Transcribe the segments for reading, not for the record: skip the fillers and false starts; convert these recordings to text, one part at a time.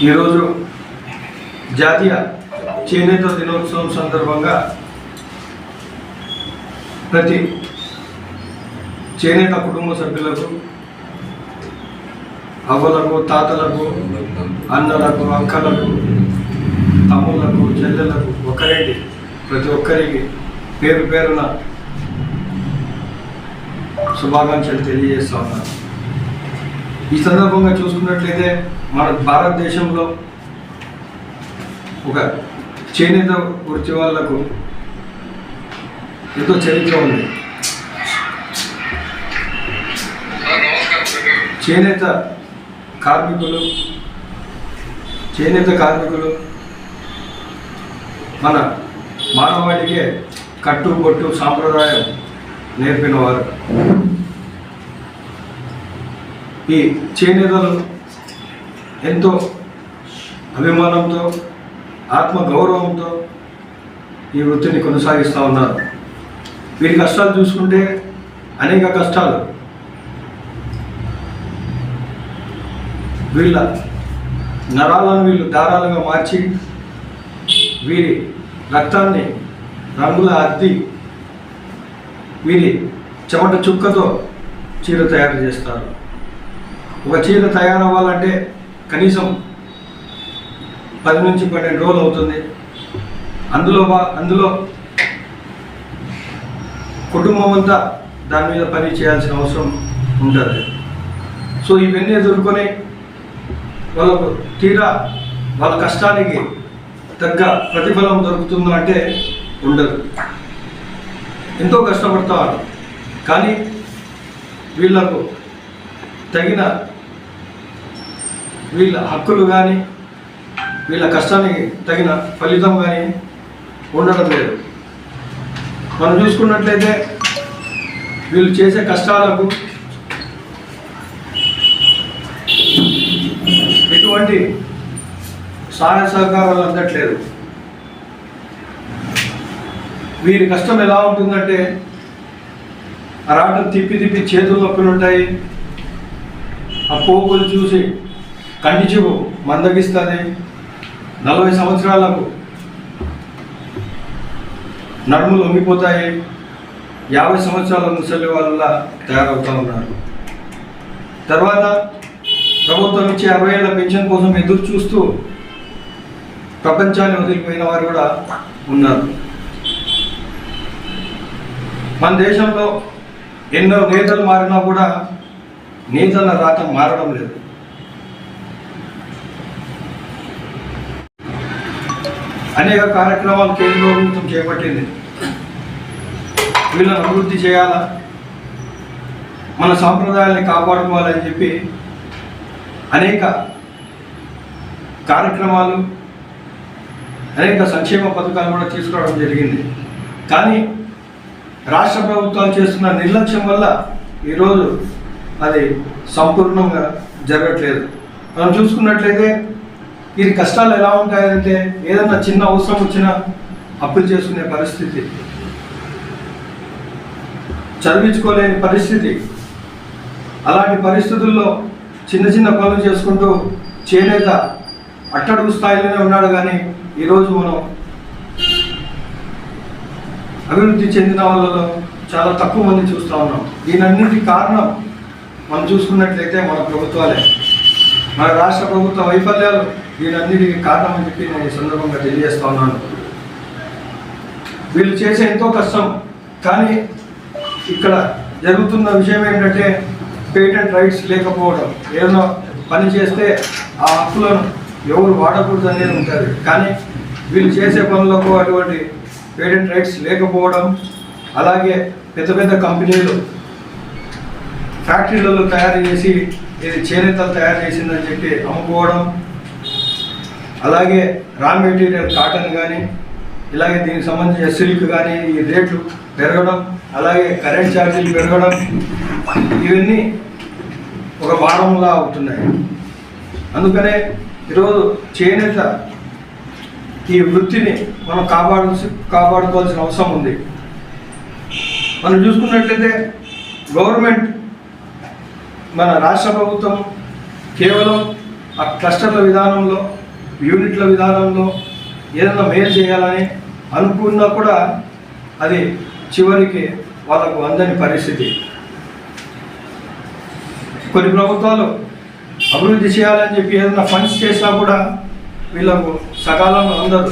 ఈరోజు జాతీయ చేనేత దినోత్సవం సందర్భంగా ప్రతి చేనేత కుటుంబ సభ్యులకు, అవ్వలకు, తాతలకు, అన్నలకు, అక్కలకు, తమ్ములకు, చెల్లెలకు, ఒకరేంటి ప్రతి ఒక్కరికి పేరు పేరున శుభాకాంక్షలు తెలియజేస్తా ఉన్నాను. ఈ సందర్భంగా చూసుకున్నట్లయితే మన భారతదేశంలో ఒక చేనేత వృత్తి వాళ్లకు ఎంతో చరిత్ర ఉంది. చేనేత కార్మికులు మన మానవాళికే కట్టుబొట్టు సాంప్రదాయం నేర్పినవారు. ఈ చేనేతలు ఎంతో అభిమానంతో, ఆత్మగౌరవంతో ఈ వృత్తిని కొనసాగిస్తూ ఉన్నారు. వీరి కష్టాలు చూసుకుంటే అనేక కష్టాలు. వీళ్ళ నరాలను వీళ్ళు దారాలుగా మార్చి వీరి రక్తాన్ని రంగుల అద్ది వీరి చెమట చుక్కతో చీర తయారు చేస్తారు. ఒక చీర తయారవ్వాలంటే కనీసం 10 నుంచి 12 రోజులు అవుతుంది. అందులో కుటుంబం అంతా దాని మీద పని చేయాల్సిన అవసరం ఉంటుంది. సో ఇవన్నీ ఎదుర్కొని వాళ్ళకు తీరా వాళ్ళ కష్టానికి తగ్గ ప్రతిఫలం దొరుకుతుందంటే ఉండదు. ఎంతో కష్టపడతారు, కానీ వీళ్ళకు తగిన వీళ్ళ హక్కులు కానీ వీళ్ళ కష్టానికి తగిన ఫలితం కానీ ఉండడం లేదు. మనం చూసుకున్నట్లయితే వీళ్ళు చేసే కష్టాలకు ఎటువంటి సహాయ సహకారాలు అందట్లేదు. వీరి కష్టం ఎలా ఉంటుందంటే ఆ రాటం తిప్పి చేతులు నొప్పులు ఉంటాయి. ఆ పోగులు చూసి కంటి చూపు మందగిస్తుంది. 40 సంవత్సరాలకు నడుములు వంగిపోతాయి. 50 సంవత్సరాల ముసలి వాళ్ళ తయారవుతూ ఉన్నారు. తర్వాత ప్రభుత్వం ఇచ్చే 60 ఏళ్ల పెన్షన్ కోసం ఎదురు చూస్తూ ప్రపంచాన్ని వదిలిపోయిన వారు కూడా ఉన్నారు. మన దేశంలో ఎన్నో నేతలు మారినా కూడా నేతల రాత మారడం లేదు. అనేక కార్యక్రమాలు కేంద్ర ప్రభుత్వం చేపట్టింది. వీళ్ళని అభివృద్ధి చేయాలా, మన సాంప్రదాయాల్ని కాపాడుకోవాలని చెప్పి అనేక కార్యక్రమాలు, అనేక సంక్షేమ పథకాలు కూడా తీసుకురావడం జరిగింది. కానీ రాష్ట్ర ప్రభుత్వాలు చేస్తున్న నిర్లక్ష్యం వల్ల ఈరోజు అది సంపూర్ణంగా జరగట్లేదు. మనం చూసుకున్నట్లయితే వీరి కష్టాలు ఎలా ఉంటాయంటే ఏదన్నా చిన్న అవసరం వచ్చినా అప్పులు చేసుకునే పరిస్థితి, చదివించుకోలేని పరిస్థితి. అలాంటి పరిస్థితుల్లో చిన్న పనులు చేసుకుంటూ చేనేత అట్టడుగు స్థాయిలోనే ఉన్నాడు. కానీ ఈరోజు మనం అభివృద్ధి చెందిన వాళ్ళలో చాలా తక్కువ మంది చూస్తూ ఉన్నాం. దీనన్నింటికి కారణం మనం చూసుకున్నట్లయితే మన ప్రభుత్వాలే, మన రాష్ట్ర ప్రభుత్వ వైఫల్యాలు దీనన్నిటికీ కారణం అని చెప్పి నేను ఈ సందర్భంగా తెలియజేస్తా ఉన్నాను. వీళ్ళు చేసే ఎంతో కష్టం, కానీ ఇక్కడ జరుగుతున్న విషయం ఏంటంటే పేటెంట్ రైట్స్ లేకపోవడం. ఏదైనా పని చేస్తే ఆ హక్కులను ఎవరు వాడకూడదు అనేది ఉంటుంది. కానీ వీళ్ళు చేసే పనులకు అటువంటి పేటెంట్ రైట్స్ లేకపోవడం, అలాగే పెద్ద కంపెనీలు ఫ్యాక్టరీలలో తయారు చేసి ఇది చేనేతలు తయారు చేసిందని చెప్పి అమ్ముకోవడం, అలాగే రా మెటీరియల్ కాటన్ కానీ, ఇలాగే దీనికి సంబంధించిన సిల్క్ కానీ ఈ రేట్లు పెరగడం, అలాగే కరెంట్ ఛార్జీలు పెరగడం, ఇవన్నీ ఒక భారంలా అవుతున్నాయి. అందుకనే ఈరోజు చేనేత ఈ వృత్తిని మనం కాపాడుకోవాల్సిన అవసరం ఉంది. మనం చూసుకున్నట్లయితే గవర్నమెంట్ మన రాష్ట్ర ప్రభుత్వం కేవలం ఆ క్లస్టర్ల విధానంలో, యూనిట్ల విధానంలో ఏదైనా మేలు చేయాలని అనుకున్నా కూడా అది చివరికి వాళ్ళకు అందని పరిస్థితి. కొన్ని ప్రభుత్వాలు అభివృద్ధి చేయాలని చెప్పి ఏదైనా ఫండ్స్ చేసినా కూడా వీళ్ళకు సకాలంలో అందరు.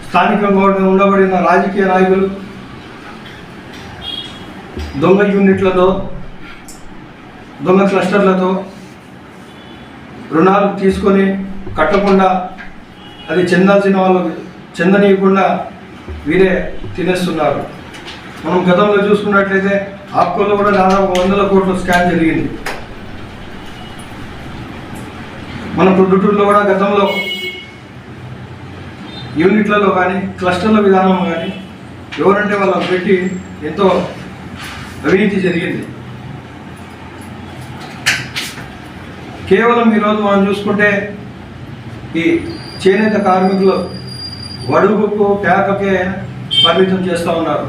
స్థానికంగా ఉండబడిన రాజకీయ నాయకులు దొంగ యూనిట్లతో, దొంగ క్లస్టర్లతో రుణాలు తీసుకొని కట్టకుండా, అది చెందాల్సిన వాళ్ళకు చెందనీయకుండా వీరే తినేస్తున్నారు. మనం గతంలో చూసుకున్నట్లయితే ఆప్కోలో కూడా దాదాపు 100 కోట్ల స్కామ్ జరిగింది. మన ప్రొద్దుటూరులో కూడా గతంలో యూనిట్లలో కానీ, క్లస్టర్ల విధానం కానీ ఎవరంటే వాళ్ళకు పెట్టి ఎంతో అవినీతి జరిగింది. కేవలం ఈరోజు మనం చూసుకుంటే ఈ చేనేత కార్మికులు వడుగుకు పేకకే పరిమితం చేస్తూ ఉన్నారు.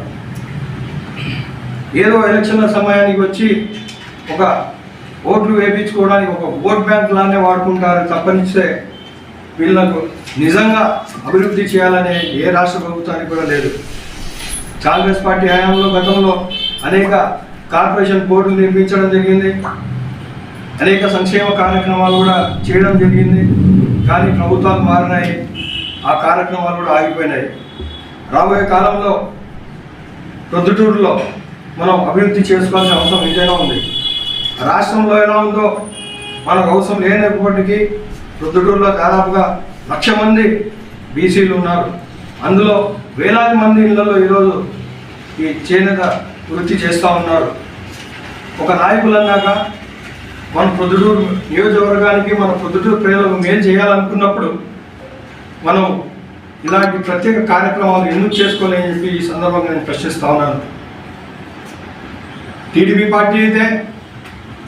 ఏదో ఎలక్షన్ల సమయానికి వచ్చి ఒక ఓట్లు వేయించుకోవడానికి ఒక ఓట్ బ్యాంక్ లానే వాడుకుంటారు తప్పనిస్తే వీళ్ళకు నిజంగా అభివృద్ధి చేయాలనే ఏ రాష్ట్ర ప్రభుత్వానికి కూడా లేదు. కాంగ్రెస్ పార్టీ హయాంలో గతంలో అనేక కార్పొరేషన్ బోర్డులు నిర్మించడం జరిగింది, అనేక సంక్షేమ కార్యక్రమాలు కూడా చేయడం జరిగింది. కానీ ప్రభుత్వాలు మారినాయి, ఆ కార్యక్రమాలు కూడా ఆగిపోయినాయి. రాబోయే కాలంలో ప్రొద్దుటూరులో మనం అభివృద్ధి చేసుకోవాల్సిన అవసరం ఎంతైనా ఉంది. రాష్ట్రంలో ఎలా ఉందో మనకు అవసరం లేనప్పటికీ ప్రొద్దుటూరులో దాదాపుగా 1,00,000 మంది బీసీలు ఉన్నారు. అందులో వేలాది మంది ఇళ్లలో ఈరోజు ఈ చేనేత వృత్తి చేస్తూ ఉన్నారు. ఒక నాయకులు అన్నాక మన ప్రొద్దుటూరు నియోజకవర్గానికి, మన ప్రొద్దుటూరు ప్రజలకు మేలు చేయాలనుకున్నప్పుడు మనం ఇలాంటి ప్రత్యేక కార్యక్రమాలు ఎందుకు చేసుకోలేని చెప్పి ఈ సందర్భంగా నేను ప్రశ్నిస్తూ ఉన్నాను. టీడీపీ పార్టీ అయితే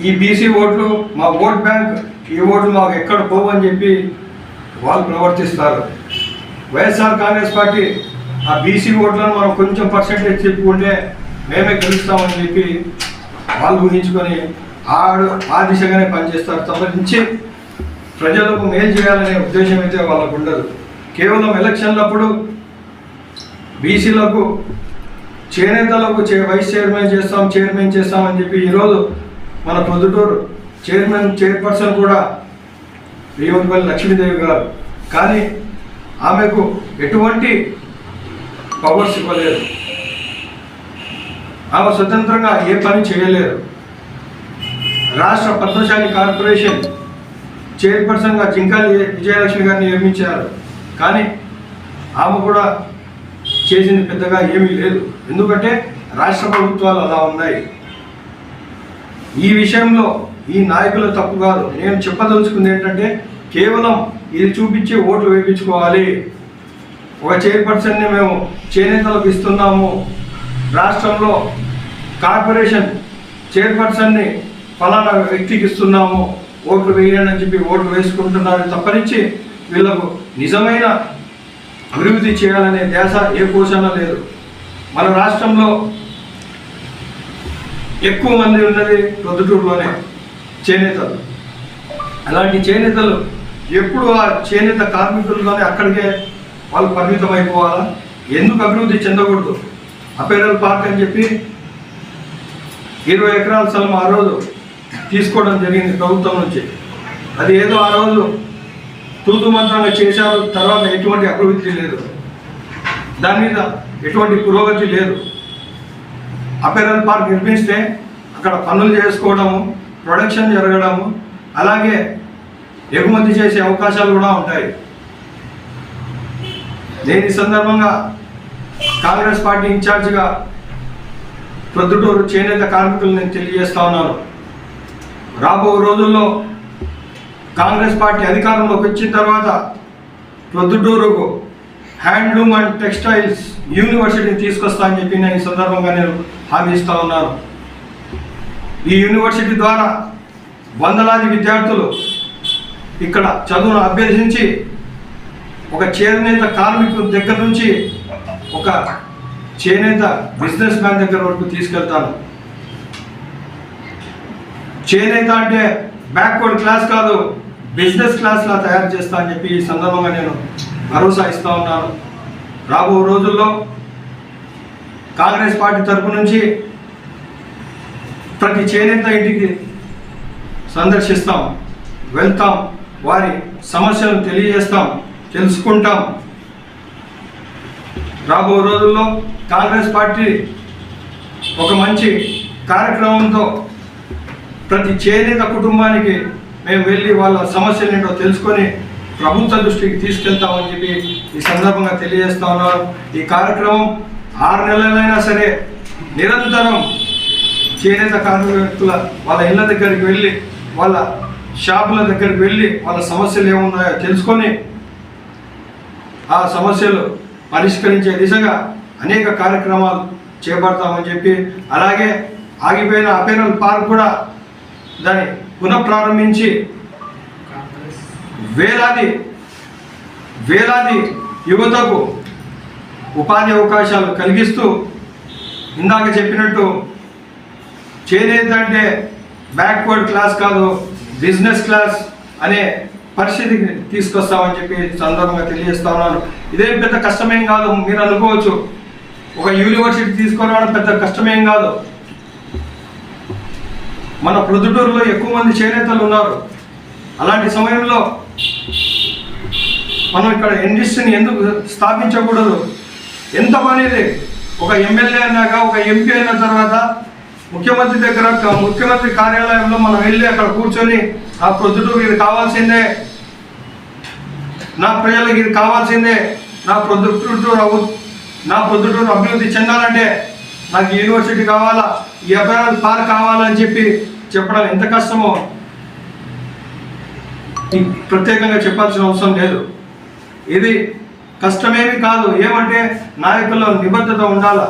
ఈ బీసీ ఓట్లు మా ఓట్ బ్యాంక్, ఈ ఓట్లు మాకు ఎక్కడ పోవని చెప్పి వాళ్ళు ప్రవర్తిస్తారు. వైఎస్ఆర్ కాంగ్రెస్ పార్టీ ఆ బీసీ ఓట్లను మనం కొంచెం పర్సెంటేజ్ చెప్పుకుంటే మేమే గెలుస్తామని చెప్పి వాళ్ళు ఊహించుకొని ఆ దిశగానే పనిచేస్తారు తప్పనించి ప్రజలకు మేలు చేయాలనే ఉద్దేశం అయితే వాళ్ళకు ఉండదు. కేవలం ఎలక్షన్లప్పుడు బీసీలకు, చేనేతలకు వైస్ చైర్మన్ చేస్తామని చెప్పి ఈరోజు మన ప్రొద్దుటూరు చైర్పర్సన్ కూడా రేవంతపల్లి లక్ష్మీదేవి గారు, కానీ ఆమెకు ఎటువంటి పవర్స్ ఇవ్వలేదు. ఆమె స్వతంత్రంగా ఏ పని చేయలేరు. రాష్ట్ర పద్మశాలి కార్పొరేషన్ చైర్పర్సన్గా జింకాలి విజయలక్ష్మి గారిని నియమించారు, కానీ ఆమె కూడా చేసింది పెద్దగా ఏమీ లేదు. ఎందుకంటే రాష్ట్ర ప్రభుత్వాలు అలా ఉన్నాయి. ఈ విషయంలో ఈ నాయకుల తప్పు కాదు. నేను చెప్పదలుచుకుంది ఏంటంటే కేవలం ఇది చూపించి ఓట్లు వేయించుకోవాలి. ఒక చైర్పర్సన్ని మేము చేనేతలకు ఇస్తున్నాము, రాష్ట్రంలో కార్పొరేషన్ చైర్పర్సన్ని ఫలానా వ్యక్తికి ఇస్తున్నాము, ఓట్లు వేయండి అని చెప్పి ఓట్లు వేసుకుంటున్నారు తప్పనించి వీళ్ళకు నిజమైన అభివృద్ధి చేయాలనే ధ్యాస ఏ కోశాన లేదు. మన రాష్ట్రంలో ఎక్కువ మంది ఉన్నది ప్రొద్దుటూరులోనే చేనేతలు. అలాంటి చేనేతలు ఎప్పుడు ఆ చేనేత కార్మికులతోనే అక్కడికే వాళ్ళు పరిమితం అయిపోవాలా? ఎందుకు అభివృద్ధి చెందకూడదు? అపేరల్ పార్క్ అని చెప్పి 20 ఎకరాల స్థలం ఆ రోజు తీసుకోవడం జరిగింది ప్రభుత్వం నుంచి. అది ఏదో ఆ రోజు తూతు మంత్రంగా చేశారు, తర్వాత ఎటువంటి అభివృద్ధి లేదు, దాని మీద ఎటువంటి పురోగతి లేదు. అపేరల్ పార్క్ నిర్మిస్తే అక్కడ పనులు చేసుకోవడము, ప్రొడక్షన్ జరగడము, అలాగే ఎగుమతి చేసే అవకాశాలు కూడా ఉంటాయి. నేను ఈ సందర్భంగా కాంగ్రెస్ పార్టీ ఇన్ఛార్జిగా ప్రొద్దుటూరు చేనేత కార్మికులు నేను తెలియజేస్తా ఉన్నాను. రాబో రోజుల్లో కాంగ్రెస్ పార్టీ అధికారంలోకి వచ్చిన తర్వాత ప్రొద్దుటూరుకు హ్యాండ్లూమ్ అండ్ టెక్స్టైల్స్ యూనివర్సిటీని తీసుకొస్తా అని చెప్పి నేను ఈ సందర్భంగా నేను హామీ ఇస్తా ఉన్నాను. ఈ యూనివర్సిటీ ద్వారా వందలాది విద్యార్థులు ఇక్కడ చదువును అభ్యసించి ఒక చేనేత కార్మికుల దగ్గర నుంచి ఒక చేనేత బిజినెస్ మ్యాన్ దగ్గర వరకు తీసుకెళ్తాను. చేనేత అంటే బ్యాక్వర్డ్ క్లాస్ కాదు, బిజినెస్ క్లాస్లా తయారు చేస్తా అని చెప్పి ఈ సందర్భంగా నేను భరోసా ఇస్తూ ఉన్నాను. రాబో రోజుల్లో కాంగ్రెస్ పార్టీ తరపు నుంచి ప్రతి చేనేత ఇంటికి సందర్శిస్తాం, వెళ్తాం, వారి సమస్యలను తెలియజేస్తాం, తెలుసుకుంటాం. రాబో రోజుల్లో కాంగ్రెస్ పార్టీ ఒక మంచి కార్యక్రమంతో ప్రతి చేనేత కుటుంబానికి మేము వెళ్ళి వాళ్ళ సమస్యలు ఏంటో తెలుసుకొని ప్రభుత్వ దృష్టికి తీసుకెళ్తామని చెప్పి ఈ సందర్భంగా తెలియజేస్తా ఉన్నారు. ఈ కార్యక్రమం 6 నెలలైనా సరే నిరంతరం చేనేత కార్మికుల వాళ్ళ ఇళ్ళ దగ్గరికి వెళ్ళి, వాళ్ళ షాపుల దగ్గరికి వెళ్ళి వాళ్ళ సమస్యలు ఏమున్నాయో తెలుసుకొని ఆ సమస్యలు పరిష్కరించే దిశగా అనేక కార్యక్రమాలు చేపడతామని చెప్పి, అలాగే ఆగిపోయిన అపేరల్ పార్క్ కూడా దాన్ని పునఃప్రారంభించి వేలాది యువతకు ఉపాధి అవకాశాలు కలిగిస్తూ, ఇందాక చెప్పినట్టు చేనేత అంటే బ్యాక్వర్డ్ క్లాస్ కాదు, బిజినెస్ క్లాస్ అనే పరిస్థితికి తీసుకొస్తామని చెప్పి సందర్భంగా తెలియజేస్తా ఉన్నాను. ఇదేం పెద్ద కష్టమేం కాదు. మీరు అనుకోవచ్చు ఒక యూనివర్సిటీ తీసుకురావడం పెద్ద కష్టమేం కాదు. మన ప్రొద్దుటూరులో ఎక్కువ మంది చేనేతలు ఉన్నారు. అలాంటి సమయంలో మనం ఇక్కడ ఇండస్ట్రీని ఎందుకు స్థాపించకూడదు? ఎంత పనిది. ఒక ఎమ్మెల్యే అన్నాక, ఒక ఎంపీ అయిన తర్వాత ముఖ్యమంత్రి దగ్గర, ముఖ్యమంత్రి కార్యాలయంలో మనం వెళ్ళి అక్కడ కూర్చొని ఆ ప్రొద్దుటూరు ఇది కావాల్సిందే, నా ప్రజలకు ఇది కావాల్సిందే, నా ప్రొద్దుటూరు అభివృద్ధి చెందాలంటే నాకు యూనివర్సిటీ కావాలా, ఈ అపేరల్ పార్క్ కావాలని చెప్పడం ఎంత కష్టమో ప్రత్యేకంగా చెప్పాల్సిన అవసరం లేదు. ఇది కష్టమేమి కాదు. ఏమంటే నాయకుల్లో నిబద్ధత ఉండాలా,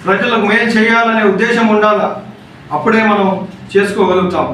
ప్రజలకు మేలు చేయాలనే ఉద్దేశం ఉండాలా, అప్పుడే మనం చేసుకోగలుగుతాం.